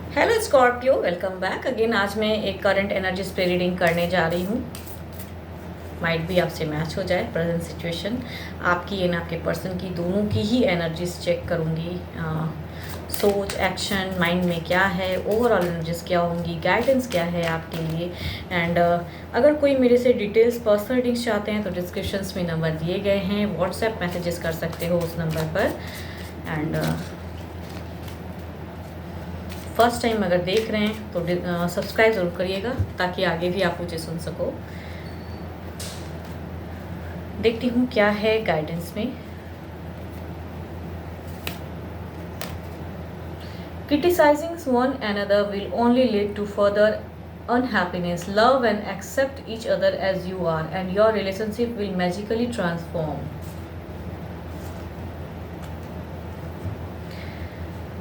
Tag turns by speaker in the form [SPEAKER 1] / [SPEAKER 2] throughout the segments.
[SPEAKER 1] Hello Scorpio, welcome back again. आज मैं एक करंट एनर्जीज पे रीडिंग करने जा रही हूँ। माइट भी आपसे मैच हो जाए प्रेजेंट सिचुएशन आपकी एंड आपके पर्सन की, दोनों की ही एनर्जीज चेक करूँगी। सोच, एक्शन, माइंड में क्या है, ओवरऑल एनर्जीज क्या होंगी, गाइडेंस क्या है आपके लिए। एंड अगर कोई मेरे से डिटेल्स पर्सनल रीडिंग्स चाहते हैं तो डिस्क्रिप्शंस में नंबर दिए गए हैं, व्हाट्सएप मैसेजेस कर सकते हो उस नंबर पर। एंड फर्स्ट टाइम अगर देख रहे हैं तो सब्सक्राइब ज़रूर करिएगा ताकि आगे भी आप मुझे सुन सको। देखती हूँ क्या है गाइडेंस में। Criticising one another will only lead to further unhappiness. Love and accept each other as you are and your relationship will magically transform.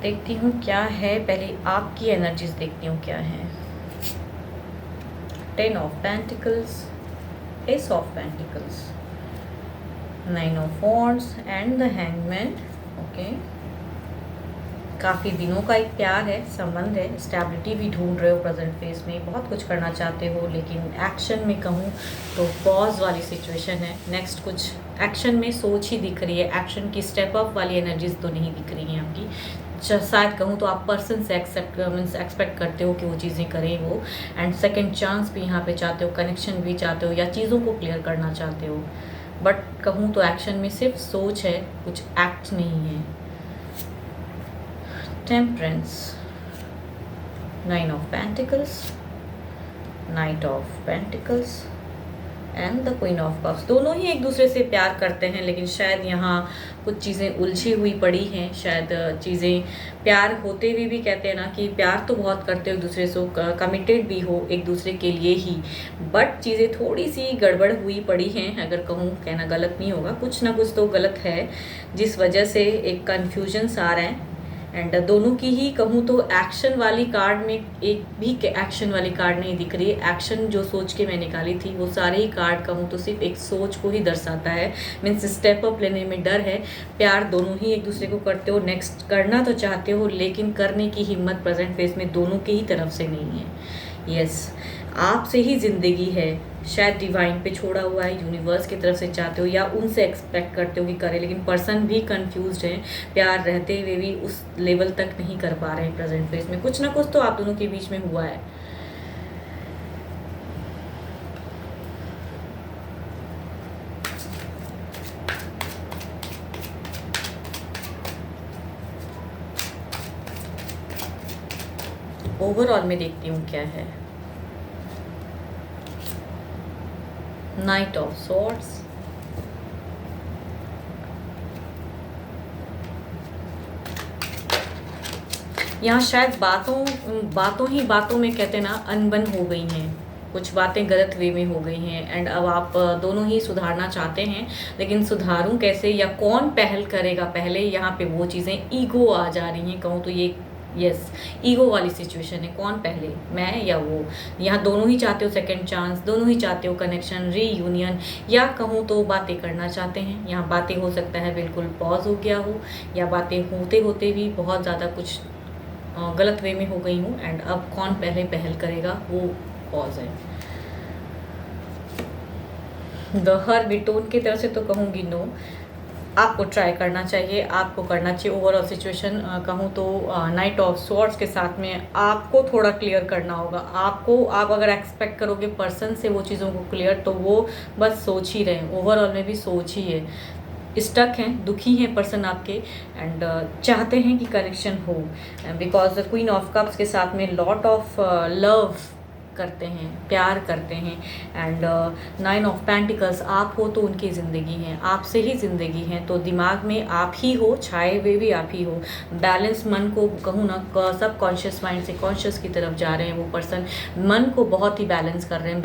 [SPEAKER 1] देखती हूँ क्या है, पहले आपकी एनर्जीज देखती हूँ क्या है। 10 of pentacles, S of pentacles, 9 of wands and the hangman. Okay, काफ़ी दिनों का एक प्यार है, संबंध है, स्टेबिलिटी भी ढूंढ रहे हो प्रेजेंट फेज में, बहुत कुछ करना चाहते हो लेकिन एक्शन में कहूँ तो पॉज वाली सिचुएशन है। नेक्स्ट कुछ एक्शन में सोच ही दिख रही है, एक्शन की स्टेप अप वाली एनर्जीज तो नहीं दिख रही हैं आपकी। शायद कहूँ तो आप पर्सन से एक्सपेक्ट करते हो कि वो चीज़ें करें वो, एंड सेकेंड चांस भी यहाँ पे चाहते हो, कनेक्शन भी चाहते हो या चीज़ों को क्लियर करना चाहते हो। बट कहूँ तो एक्शन में सिर्फ सोच है, कुछ एक्ट नहीं है। Temperance, 9 of pentacles, night of pentacles and the queen of cups. दोनों ही एक दूसरे से प्यार करते हैं लेकिन शायद यहाँ कुछ चीज़ें उलझी हुई पड़ी हैं। शायद चीज़ें प्यार होते हुए भी कहते हैं ना कि प्यार तो बहुत करते हो एक दूसरे से, कमिटेड भी हो एक दूसरे के लिए ही, बट चीज़ें थोड़ी सी गड़बड़ हुई पड़ी हैं। अगर कहूँ, कहना गलत नहीं होगा, कुछ ना कुछ तो गलत है जिस वजह से एक कन्फ्यूजन्स आ रहे हैं। एंड दोनों की ही कहूँ तो एक्शन वाली कार्ड में एक भी एक्शन वाली कार्ड नहीं दिख रही है। एक्शन जो सोच के मैं निकाली थी वो सारे ही कार्ड कहूँ तो सिर्फ एक सोच को ही दर्शाता है। मीन्स स्टेप अप लेने में डर है। प्यार दोनों ही एक दूसरे को करते हो, नेक्स्ट करना तो चाहते हो लेकिन करने की हिम्मत प्रेजेंट फेस में दोनों की ही तरफ से नहीं है। यस, आपसे ही ज़िंदगी है, शायद डिवाइन पे छोड़ा हुआ है, यूनिवर्स की तरफ से चाहते हो या उनसे एक्सपेक्ट करते हो कि करे, लेकिन पर्सन भी कंफ्यूज्ड है। प्यार रहते हुए भी उस लेवल तक नहीं कर पा रहे हैं प्रेजेंट फेज में। कुछ ना कुछ तो आप दोनों के बीच में हुआ है। ओवरऑल में देखती हूँ क्या है। नाइट ऑफ सॉर्ड्स, यहाँ शायद बातों में कहते हैं ना अनबन हो गई हैं, कुछ बातें गलत वे में हो गई हैं एंड अब आप दोनों ही सुधारना चाहते हैं लेकिन सुधारूं कैसे या कौन पहल करेगा पहले, यहाँ पे वो चीज़ें ईगो आ जा रही हैं। कहूँ तो ये यस, ईगो वाली सिचुएशन है, कौन पहले, मैं या वो। यहाँ दोनों ही चाहते हो सेकंड चांस, दोनों ही चाहते हो कनेक्शन, रीयूनियन, या कहूँ तो बातें करना चाहते हैं। यहाँ बातें हो सकता है बिल्कुल पॉज हो गया हो या बातें होते होते भी बहुत ज़्यादा कुछ गलत वे में हो गई हूँ एंड अब कौन पहले पहल करेगा वो पॉज है। द हर्मिटोन की तरफ से तो कहूँगी नो, आपको ट्राई करना चाहिए, आपको करना चाहिए। ओवरऑल सिचुएशन कहूँ तो नाइट ऑफ स्वॉर्ड्स के साथ में आपको थोड़ा क्लियर करना होगा। आप अगर एक्सपेक्ट करोगे पर्सन से वो चीज़ों को क्लियर, तो वो बस सोच ही रहे हैं, ओवरऑल में भी सोच ही है, स्टक हैं, दुखी हैं पर्सन आपके एंड चाहते हैं कि कनेक्शन हो। बिकॉज क्वीन ऑफ कप्स के साथ में लॉट ऑफ लव करते हैं, प्यार करते हैं एंड 9 ऑफ पेंटिकल्स, आप हो तो उनकी ज़िंदगी हैं, आपसे ही ज़िंदगी हैं, तो दिमाग में आप ही हो, छाए हुए भी आप ही हो। बैलेंस मन को कहूँ ना, सब कॉन्शियस माइंड से कॉन्शियस की तरफ जा रहे हैं वो पर्सन, मन को बहुत ही बैलेंस कर रहे हैं,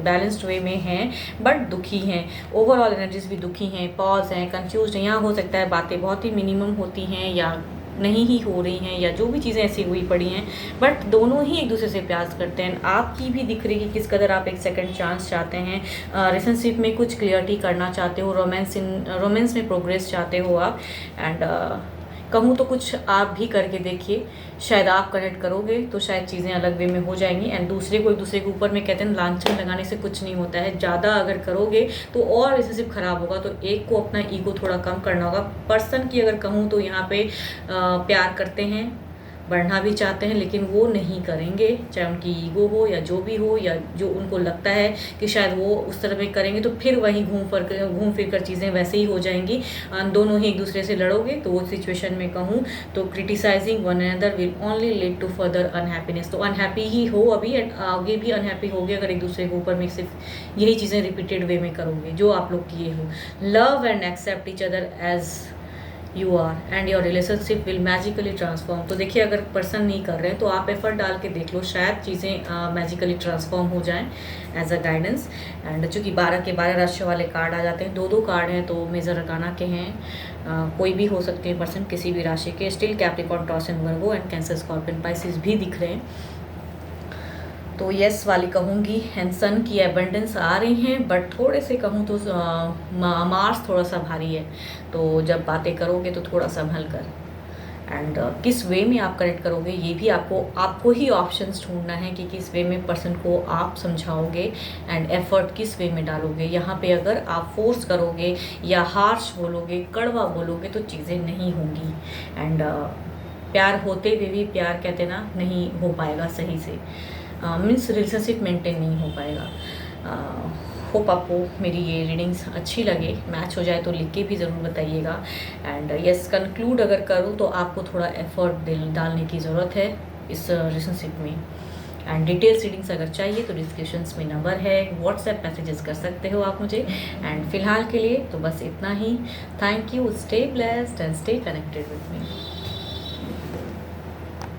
[SPEAKER 1] बैलेंस्ड वे में हैं बट दुखी हैं। ओवरऑल एनर्जीज भी दुखी हैं, पॉज हैं, कन्फ्यूज हैं। यहाँ हो सकता है बातें बहुत ही मिनिमम होती हैं या नहीं ही हो रही हैं या जो भी चीज़ें ऐसी हुई पड़ी हैं, बट दोनों ही एक दूसरे से प्यार करते हैं। आपकी भी दिख रही है कि किस कदर आप एक सेकंड चांस चाहते हैं, रिलेशनशिप में कुछ क्लियरिटी करना चाहते हो, रोमांस में प्रोग्रेस चाहते हो आप एंड कहूँ तो कुछ आप भी करके देखिए, शायद आप कनेक्ट करोगे तो शायद चीज़ें अलग वे में हो जाएंगी। एंड दूसरे को एक दूसरे के ऊपर में कहते हैं लांछन लगाने से कुछ नहीं होता है, ज़्यादा अगर करोगे तो और रिलेशनशिप ख़राब होगा। तो एक को अपना ईगो थोड़ा कम करना होगा। पर्सन की अगर कहूँ तो यहाँ पे प्यार करते हैं, बढ़ना भी चाहते हैं, लेकिन वो नहीं करेंगे, चाहे उनकी ईगो हो या जो भी हो, या जो उनको लगता है कि शायद वो उस तरह में करेंगे तो फिर वहीं घूम फिर कर चीज़ें वैसे ही हो जाएंगी। दोनों ही एक दूसरे से लड़ोगे तो वो सिचुएशन में कहूँ तो criticising one another will only lead to further unhappiness. तो अनहैप्पी ही हो अभी, एंड आगे भी अनहैप्पी होगे अगर एक दूसरे के ऊपर में सिर्फ यही चीज़ें रिपीटेड वे में करोगे जो आप लोग किए हो। Love and accept each other as you are and your relationship will magically transform. तो देखिए, अगर पर्सन नहीं कर रहे हैं तो आप एफर्ट डाल के देख लो, शायद चीज़ें मैजिकली ट्रांसफॉर्म हो जाएं एज अ गाइडेंस। एंड चूँकि 12 के 12 राशि वाले कार्ड आ जाते हैं, दो कार्ड हैं तो मेजर अरकाना के हैं, कोई भी हो सकते हैं पर्सन किसी भी राशि के। Still Capricorn, taurus and Virgo and cancer, scorpion, Pisces भी दिख रहे हैं। तो यस वाली कहूँगी। एंड सन की एबंडेंस आ रही हैं, बट थोड़े से कहूँ तो मार्स थोड़ा सा भारी है, तो जब बातें करोगे तो थोड़ा संभल कर। एंड किस वे में आप कनेक्ट करोगे ये भी आपको ही ऑप्शंस ढूंढना है कि किस वे में पर्सन को आप समझाओगे एंड एफर्ट किस वे में डालोगे। यहाँ पे अगर आप फोर्स करोगे या हार्श बोलोगे, कड़वा बोलोगे तो चीज़ें नहीं होंगी। एंड प्यार होते हुए भी प्यार कहते ना नहीं हो पाएगा सही से, मीन्स रिलेशनशिप मेंटेन नहीं हो पाएगा। होप आपको मेरी ये रीडिंग्स अच्छी लगे, मैच हो जाए तो लिख के भी ज़रूर बताइएगा। एंड यस, कंक्लूड अगर करूँ तो आपको थोड़ा एफर्ट डालने की ज़रूरत है इस रिलेशनशिप में। एंड डिटेल्स रीडिंग्स अगर चाहिए तो डिस्क्रिप्शंस में नंबर है, व्हाट्सएप मैसेजेस कर सकते हो आप मुझे। एंड फिलहाल के लिए तो बस इतना ही। Thank you, stay blessed and stay connected with me.